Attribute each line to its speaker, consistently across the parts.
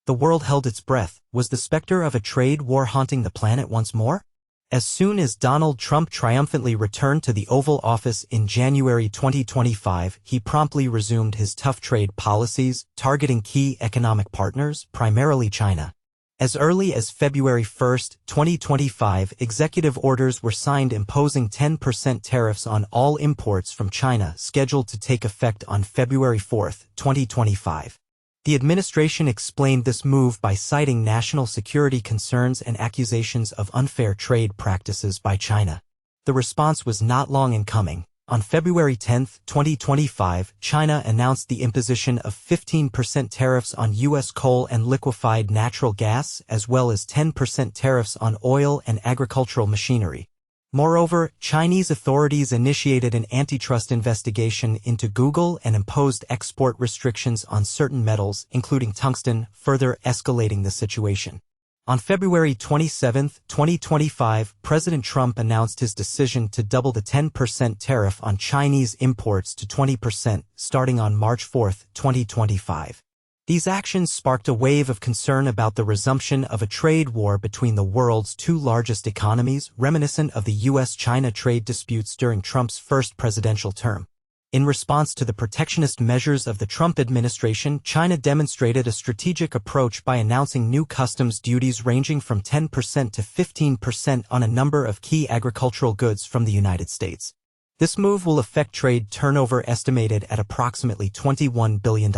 Speaker 1: The world held its breath. Was the specter of a trade war haunting the planet once more? As soon as Donald Trump triumphantly returned to the Oval Office in January 2025, he promptly resumed his tough trade policies, targeting key economic partners, primarily China. As early as February 1, 2025, executive orders were signed imposing 10% tariffs on all imports from China, scheduled to take effect on February 4, 2025. The administration explained this move by citing national security concerns and accusations of unfair trade practices by China. The response was not long in coming. On February 10, 2025, China announced the imposition of 15% tariffs on U.S. coal and liquefied natural gas, as well as 10% tariffs on oil and agricultural machinery. Moreover, Chinese authorities initiated an antitrust investigation into Google and imposed export restrictions on certain metals, including tungsten, further escalating the situation. On February 27, 2025, President Trump announced his decision to double the 10% tariff on Chinese imports to 20%, starting on March 4, 2025. These actions sparked a wave of concern about the resumption of a trade war between the world's two largest economies, reminiscent of the U.S.-China trade disputes during Trump's first presidential term. In response to the protectionist measures of the Trump administration, China demonstrated a strategic approach by announcing new customs duties ranging from 10% to 15% on a number of key agricultural goods from the United States. This move will affect trade turnover estimated at approximately $21 billion.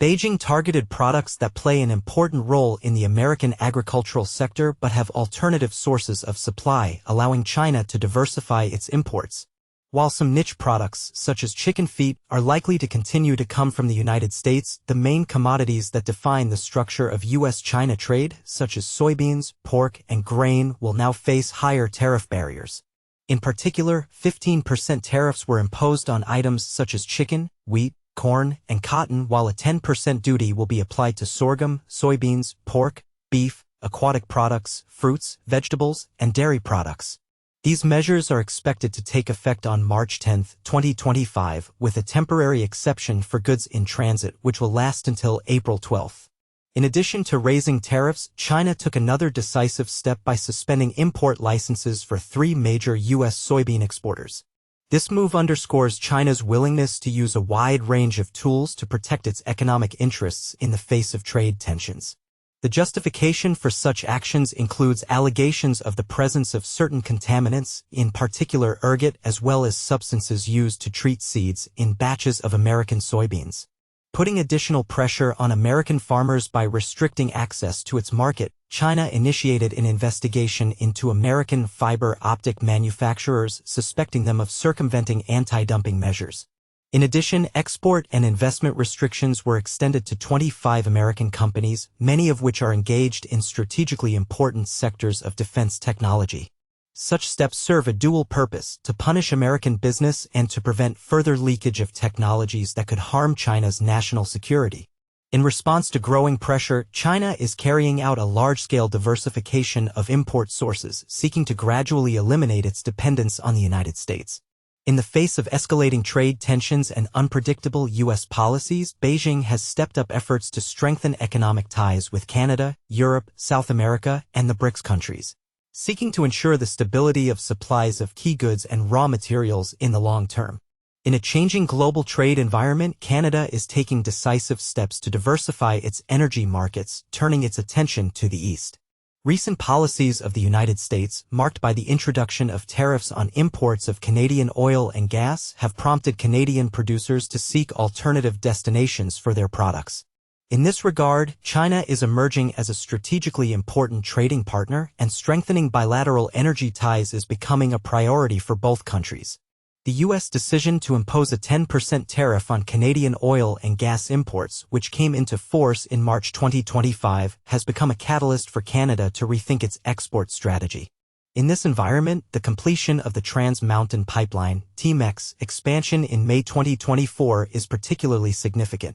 Speaker 1: Beijing targeted products that play an important role in the American agricultural sector but have alternative sources of supply, allowing China to diversify its imports. While some niche products, such as chicken feet, are likely to continue to come from the United States, the main commodities that define the structure of U.S.-China trade, such as soybeans, pork, and grain, will now face higher tariff barriers. In particular, 15% tariffs were imposed on items such as chicken, wheat, corn, and cotton, while a 10% duty will be applied to sorghum, soybeans, pork, beef, aquatic products, fruits, vegetables, and dairy products. These measures are expected to take effect on March 10, 2025, with a temporary exception for goods in transit which will last until April 12. In addition to raising tariffs, China took another decisive step by suspending import licenses for 3 major U.S. soybean exporters. This move underscores China's willingness to use a wide range of tools to protect its economic interests in the face of trade tensions. The justification for such actions includes allegations of the presence of certain contaminants, in particular ergot, as well as substances used to treat seeds in batches of American soybeans. Putting additional pressure on American farmers by restricting access to its market, China initiated an investigation into American fiber optic manufacturers, suspecting them of circumventing anti-dumping measures. In addition, export and investment restrictions were extended to 25 American companies, many of which are engaged in strategically important sectors of defense technology. Such steps serve a dual purpose: to punish American business and to prevent further leakage of technologies that could harm China's national security. In response to growing pressure, China is carrying out a large-scale diversification of import sources, seeking to gradually eliminate its dependence on the United States. In the face of escalating trade tensions and unpredictable U.S. policies, Beijing has stepped up efforts to strengthen economic ties with Canada, Europe, South America, and the BRICS countries, seeking to ensure the stability of supplies of key goods and raw materials in the long term. In a changing global trade environment, Canada is taking decisive steps to diversify its energy markets, turning its attention to the East. Recent policies of the United States, marked by the introduction of tariffs on imports of Canadian oil and gas, have prompted Canadian producers to seek alternative destinations for their products. In this regard, China is emerging as a strategically important trading partner, and strengthening bilateral energy ties is becoming a priority for both countries. The U.S. decision to impose a 10% tariff on Canadian oil and gas imports, which came into force in March 2025, has become a catalyst for Canada to rethink its export strategy. In this environment, the completion of the Trans Mountain Pipeline (TMEX) expansion in May 2024 is particularly significant.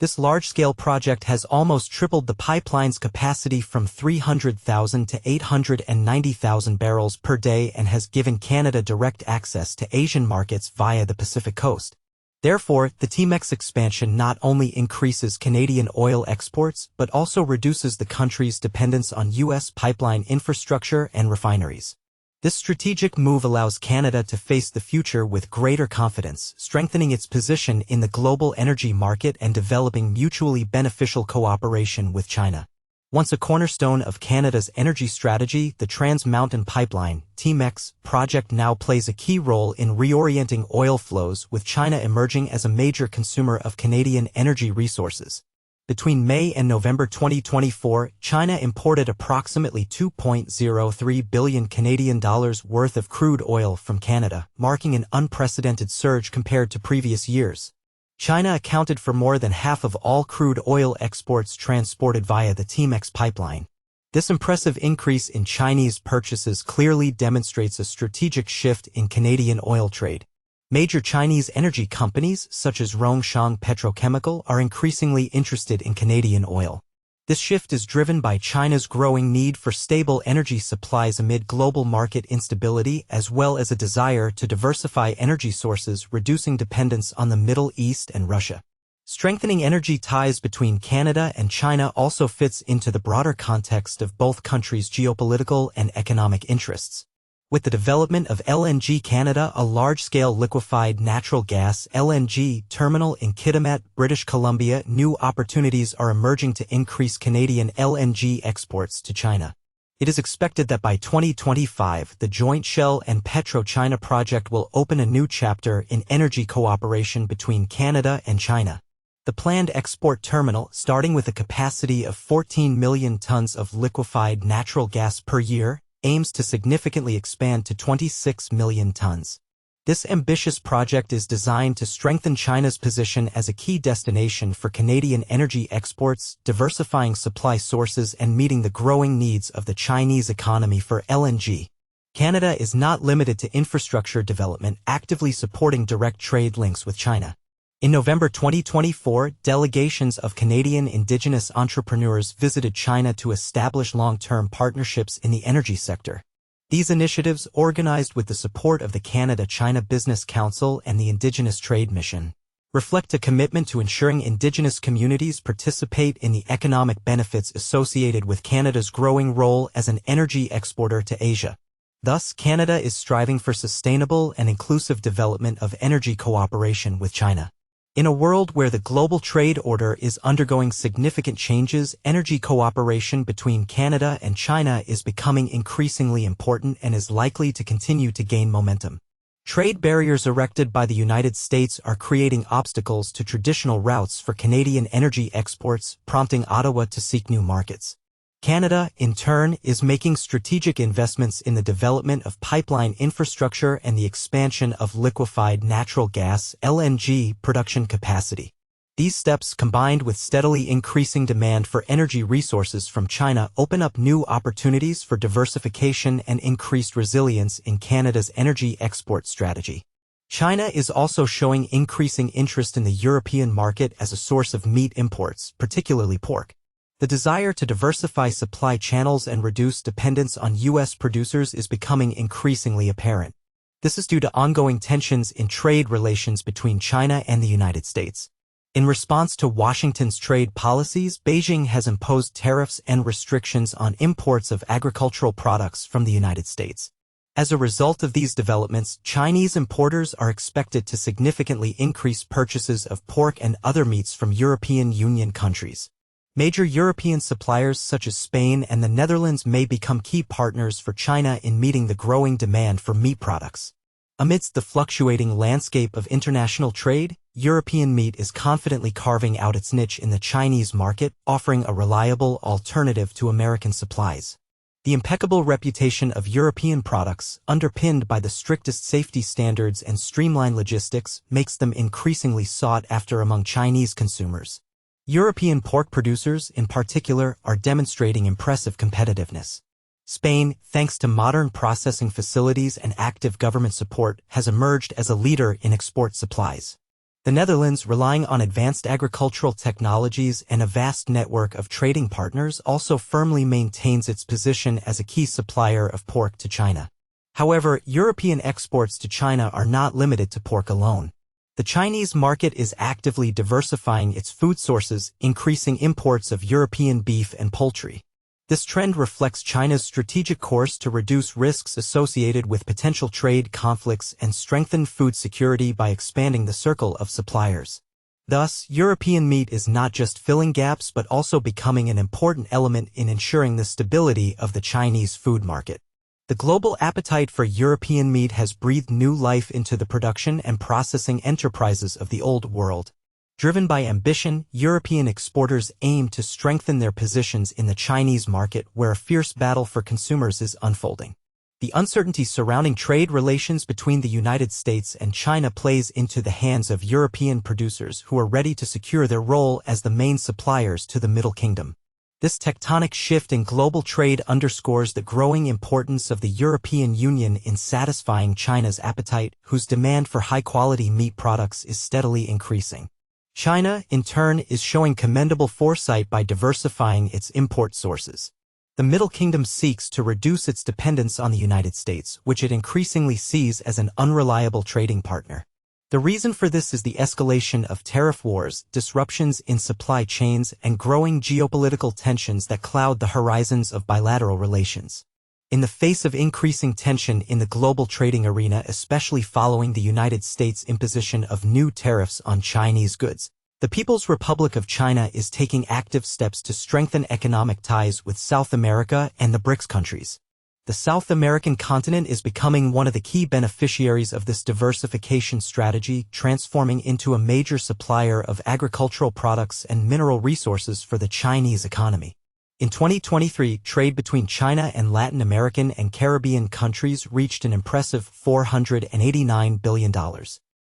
Speaker 1: This large-scale project has almost tripled the pipeline's capacity from 300,000 to 890,000 barrels per day and has given Canada direct access to Asian markets via the Pacific coast. Therefore, the TMEX expansion not only increases Canadian oil exports but also reduces the country's dependence on U.S. pipeline infrastructure and refineries. This strategic move allows Canada to face the future with greater confidence, strengthening its position in the global energy market and developing mutually beneficial cooperation with China. Once a cornerstone of Canada's energy strategy, the Trans Mountain Pipeline (TMEX) project now plays a key role in reorienting oil flows, with China emerging as a major consumer of Canadian energy resources. Between May and November 2024, China imported approximately 2.03 billion Canadian dollars worth of crude oil from Canada, marking an unprecedented surge compared to previous years. China accounted for more than half of all crude oil exports transported via the TMEX pipeline. This impressive increase in Chinese purchases clearly demonstrates a strategic shift in Canadian oil trade. Major Chinese energy companies, such as Rongsheng Petrochemical, are increasingly interested in Canadian oil. This shift is driven by China's growing need for stable energy supplies amid global market instability, as well as a desire to diversify energy sources, reducing dependence on the Middle East and Russia. Strengthening energy ties between Canada and China also fits into the broader context of both countries' geopolitical and economic interests. With the development of LNG Canada, a large-scale liquefied natural gas (LNG) terminal in Kitimat, British Columbia, new opportunities are emerging to increase Canadian LNG exports to China. It is expected that by 2025, the joint Shell and PetroChina project will open a new chapter in energy cooperation between Canada and China. The planned export terminal, starting with a capacity of 14 million tons of liquefied natural gas per year, aims to significantly expand to 26 million tons. This ambitious project is designed to strengthen China's position as a key destination for Canadian energy exports, diversifying supply sources and meeting the growing needs of the Chinese economy for LNG. Canada is not limited to infrastructure development, actively supporting direct trade links with China. In November 2024, delegations of Canadian Indigenous entrepreneurs visited China to establish long-term partnerships in the energy sector. These initiatives, organized with the support of the Canada-China Business Council and the Indigenous Trade Mission, reflect a commitment to ensuring Indigenous communities participate in the economic benefits associated with Canada's growing role as an energy exporter to Asia. Thus, Canada is striving for sustainable and inclusive development of energy cooperation with China. In a world where the global trade order is undergoing significant changes, energy cooperation between Canada and China is becoming increasingly important and is likely to continue to gain momentum. Trade barriers erected by the United States are creating obstacles to traditional routes for Canadian energy exports, prompting Ottawa to seek new markets. Canada, in turn, is making strategic investments in the development of pipeline infrastructure and the expansion of liquefied natural gas (LNG) production capacity. These steps, combined with steadily increasing demand for energy resources from China, open up new opportunities for diversification and increased resilience in Canada's energy export strategy. China is also showing increasing interest in the European market as a source of meat imports, particularly pork. The desire to diversify supply channels and reduce dependence on U.S. producers is becoming increasingly apparent. This is due to ongoing tensions in trade relations between China and the United States. In response to Washington's trade policies, Beijing has imposed tariffs and restrictions on imports of agricultural products from the United States. As a result of these developments, Chinese importers are expected to significantly increase purchases of pork and other meats from European Union countries. Major European suppliers such as Spain and the Netherlands may become key partners for China in meeting the growing demand for meat products. Amidst the fluctuating landscape of international trade, European meat is confidently carving out its niche in the Chinese market, offering a reliable alternative to American supplies. The impeccable reputation of European products, underpinned by the strictest safety standards and streamlined logistics, makes them increasingly sought after among Chinese consumers. European pork producers, in particular, are demonstrating impressive competitiveness. Spain, thanks to modern processing facilities and active government support, has emerged as a leader in export supplies. The Netherlands, relying on advanced agricultural technologies and a vast network of trading partners, also firmly maintains its position as a key supplier of pork to China. However, European exports to China are not limited to pork alone. The Chinese market is actively diversifying its food sources, increasing imports of European beef and poultry. This trend reflects China's strategic course to reduce risks associated with potential trade conflicts and strengthen food security by expanding the circle of suppliers. Thus, European meat is not just filling gaps but also becoming an important element in ensuring the stability of the Chinese food market. The global appetite for European meat has breathed new life into the production and processing enterprises of the Old World. Driven by ambition, European exporters aim to strengthen their positions in the Chinese market where a fierce battle for consumers is unfolding. The uncertainty surrounding trade relations between the United States and China plays into the hands of European producers who are ready to secure their role as the main suppliers to the Middle Kingdom. This tectonic shift in global trade underscores the growing importance of the European Union in satisfying China's appetite, whose demand for high-quality meat products is steadily increasing. China, in turn, is showing commendable foresight by diversifying its import sources. The Middle Kingdom seeks to reduce its dependence on the United States, which it increasingly sees as an unreliable trading partner. The reason for this is the escalation of tariff wars, disruptions in supply chains, and growing geopolitical tensions that cloud the horizons of bilateral relations. In the face of increasing tension in the global trading arena, especially following the United States' imposition of new tariffs on Chinese goods, the People's Republic of China is taking active steps to strengthen economic ties with South America and the BRICS countries. The South American continent is becoming one of the key beneficiaries of this diversification strategy, transforming into a major supplier of agricultural products and mineral resources for the Chinese economy. In 2023, trade between China and Latin American and Caribbean countries reached an impressive $489 billion.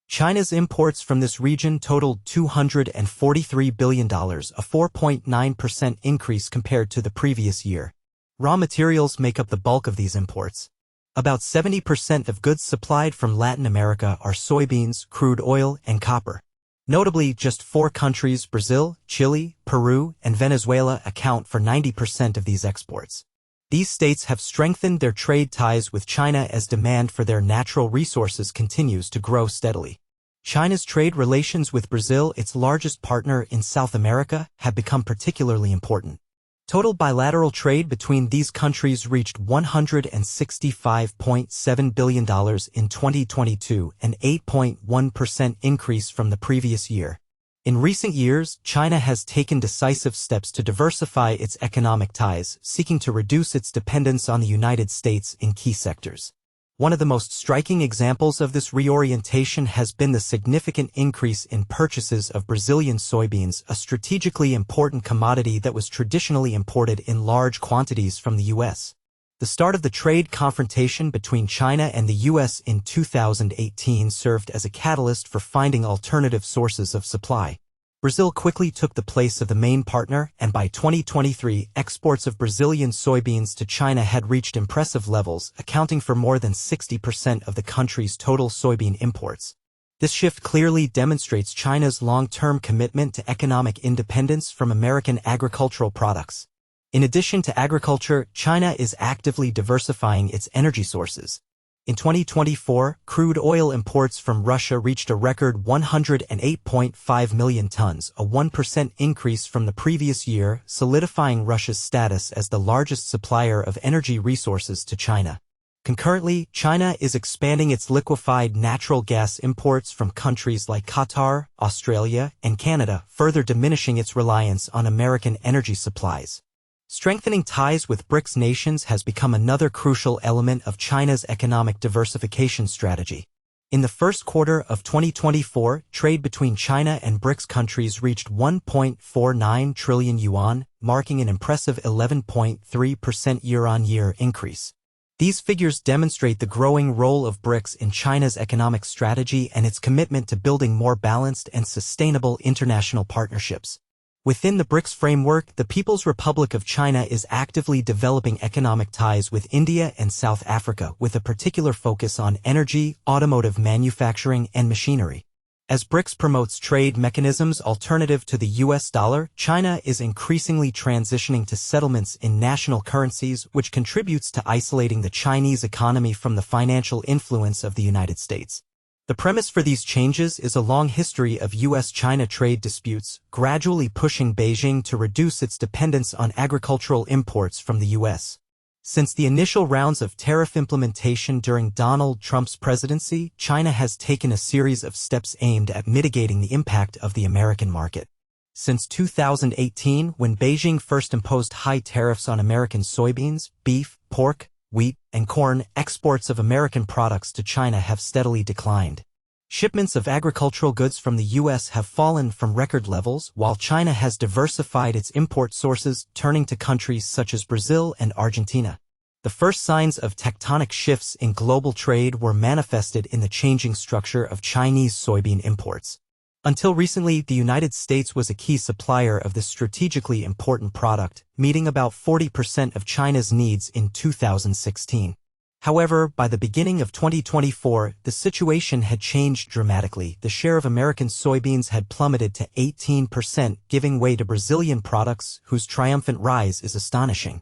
Speaker 1: China's imports from this region totaled $243 billion, a 4.9% increase compared to the previous year. Raw materials make up the bulk of these imports. About 70% of goods supplied from Latin America are soybeans, crude oil, and copper. Notably, just 4 countries, Brazil, Chile, Peru, and Venezuela, account for 90% of these exports. These states have strengthened their trade ties with China as demand for their natural resources continues to grow steadily. China's trade relations with Brazil, its largest partner in South America, have become particularly important. Total bilateral trade between these countries reached $165.7 billion in 2022, an 8.1% increase from the previous year. In recent years, China has taken decisive steps to diversify its economic ties, seeking to reduce its dependence on the United States in key sectors. One of the most striking examples of this reorientation has been the significant increase in purchases of Brazilian soybeans, a strategically important commodity that was traditionally imported in large quantities from the U.S. The start of the trade confrontation between China and the U.S. in 2018 served as a catalyst for finding alternative sources of supply. Brazil quickly took the place of the main partner, and by 2023, exports of Brazilian soybeans to China had reached impressive levels, accounting for more than 60% of the country's total soybean imports. This shift clearly demonstrates China's long-term commitment to economic independence from American agricultural products. In addition to agriculture, China is actively diversifying its energy sources. In 2024, crude oil imports from Russia reached a record 108.5 million tons, a 1% increase from the previous year, solidifying Russia's status as the largest supplier of energy resources to China. Concurrently, China is expanding its liquefied natural gas imports from countries like Qatar, Australia, and Canada, further diminishing its reliance on American energy supplies. Strengthening ties with BRICS nations has become another crucial element of China's economic diversification strategy. In the first quarter of 2024, trade between China and BRICS countries reached 1.49 trillion yuan, marking an impressive 11.3% year-on-year increase. These figures demonstrate the growing role of BRICS in China's economic strategy and its commitment to building more balanced and sustainable international partnerships. Within the BRICS framework, the People's Republic of China is actively developing economic ties with India and South Africa, with a particular focus on energy, automotive manufacturing, and machinery. As BRICS promotes trade mechanisms alternative to the US dollar, China is increasingly transitioning to settlements in national currencies, which contributes to isolating the Chinese economy from the financial influence of the United States. The premise for these changes is a long history of U.S.-China trade disputes, gradually pushing Beijing to reduce its dependence on agricultural imports from the U.S. Since the initial rounds of tariff implementation during Donald Trump's presidency, China has taken a series of steps aimed at mitigating the impact of the American market. Since 2018, when Beijing first imposed high tariffs on American soybeans, beef, pork, wheat, and corn, exports of American products to China have steadily declined. Shipments of agricultural goods from the U.S. have fallen from record levels, while China has diversified its import sources, turning to countries such as Brazil and Argentina. The first signs of tectonic shifts in global trade were manifested in the changing structure of Chinese soybean imports. Until recently, the United States was a key supplier of this strategically important product, meeting about 40% of China's needs in 2016. However, by the beginning of 2024, the situation had changed dramatically. The share of American soybeans had plummeted to 18%, giving way to Brazilian products, whose triumphant rise is astonishing.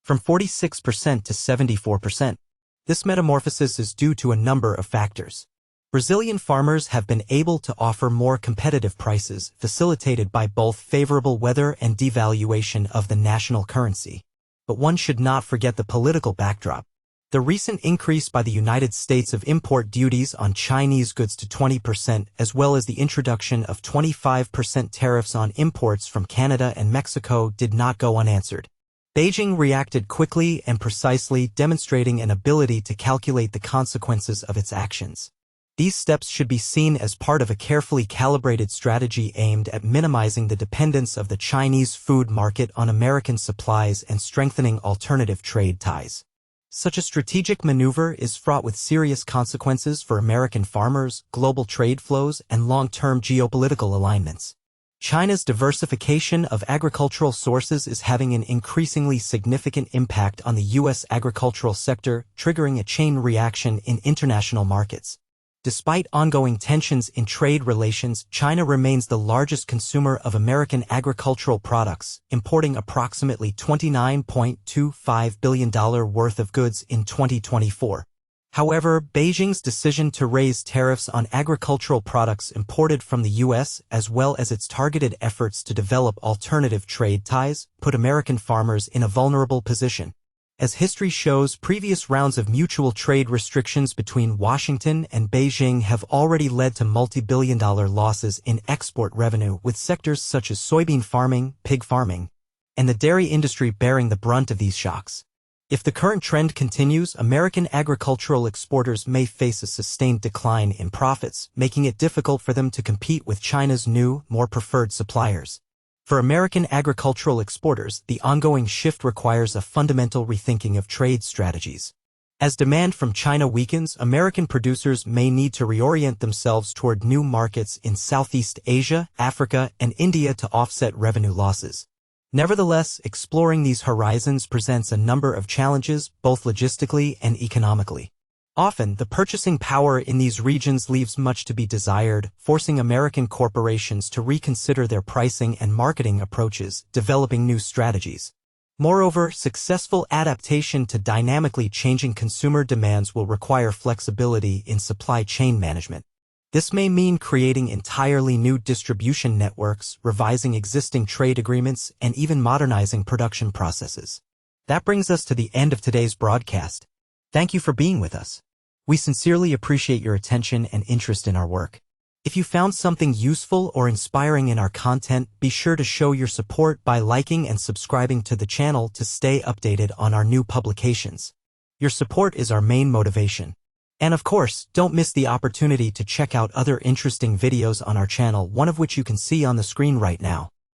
Speaker 1: From 46% to 74%. This metamorphosis is due to a number of factors. Brazilian farmers have been able to offer more competitive prices, facilitated by both favorable weather and devaluation of the national currency. But one should not forget the political backdrop. The recent increase by the United States of import duties on Chinese goods to 20%, as well as the introduction of 25% tariffs on imports from Canada and Mexico, did not go unanswered. Beijing reacted quickly and precisely, demonstrating an ability to calculate the consequences of its actions. These steps should be seen as part of a carefully calibrated strategy aimed at minimizing the dependence of the Chinese food market on American supplies and strengthening alternative trade ties. Such a strategic maneuver is fraught with serious consequences for American farmers, global trade flows, and long-term geopolitical alignments. China's diversification of agricultural sources is having an increasingly significant impact on the U.S. agricultural sector, triggering a chain reaction in international markets. Despite ongoing tensions in trade relations, China remains the largest consumer of American agricultural products, importing approximately $29.25 billion worth of goods in 2024. However, Beijing's decision to raise tariffs on agricultural products imported from the U.S., as well as its targeted efforts to develop alternative trade ties, put American farmers in a vulnerable position. As history shows, previous rounds of mutual trade restrictions between Washington and Beijing have already led to multi-billion-dollar losses in export revenue, with sectors such as soybean farming, pig farming, and the dairy industry bearing the brunt of these shocks. If the current trend continues, American agricultural exporters may face a sustained decline in profits, making it difficult for them to compete with China's new, more preferred suppliers. For American agricultural exporters, the ongoing shift requires a fundamental rethinking of trade strategies. As demand from China weakens, American producers may need to reorient themselves toward new markets in Southeast Asia, Africa, and India to offset revenue losses. Nevertheless, exploring these horizons presents a number of challenges, both logistically and economically. Often, the purchasing power in these regions leaves much to be desired, forcing American corporations to reconsider their pricing and marketing approaches, developing new strategies. Moreover, successful adaptation to dynamically changing consumer demands will require flexibility in supply chain management. This may mean creating entirely new distribution networks, revising existing trade agreements, and even modernizing production processes. That brings us to the end of today's broadcast. Thank you for being with us. We sincerely appreciate your attention and interest in our work. If you found something useful or inspiring in our content, be sure to show your support by liking and subscribing to the channel to stay updated on our new publications. Your support is our main motivation. And of course, don't miss the opportunity to check out other interesting videos on our channel, one of which you can see on the screen right now.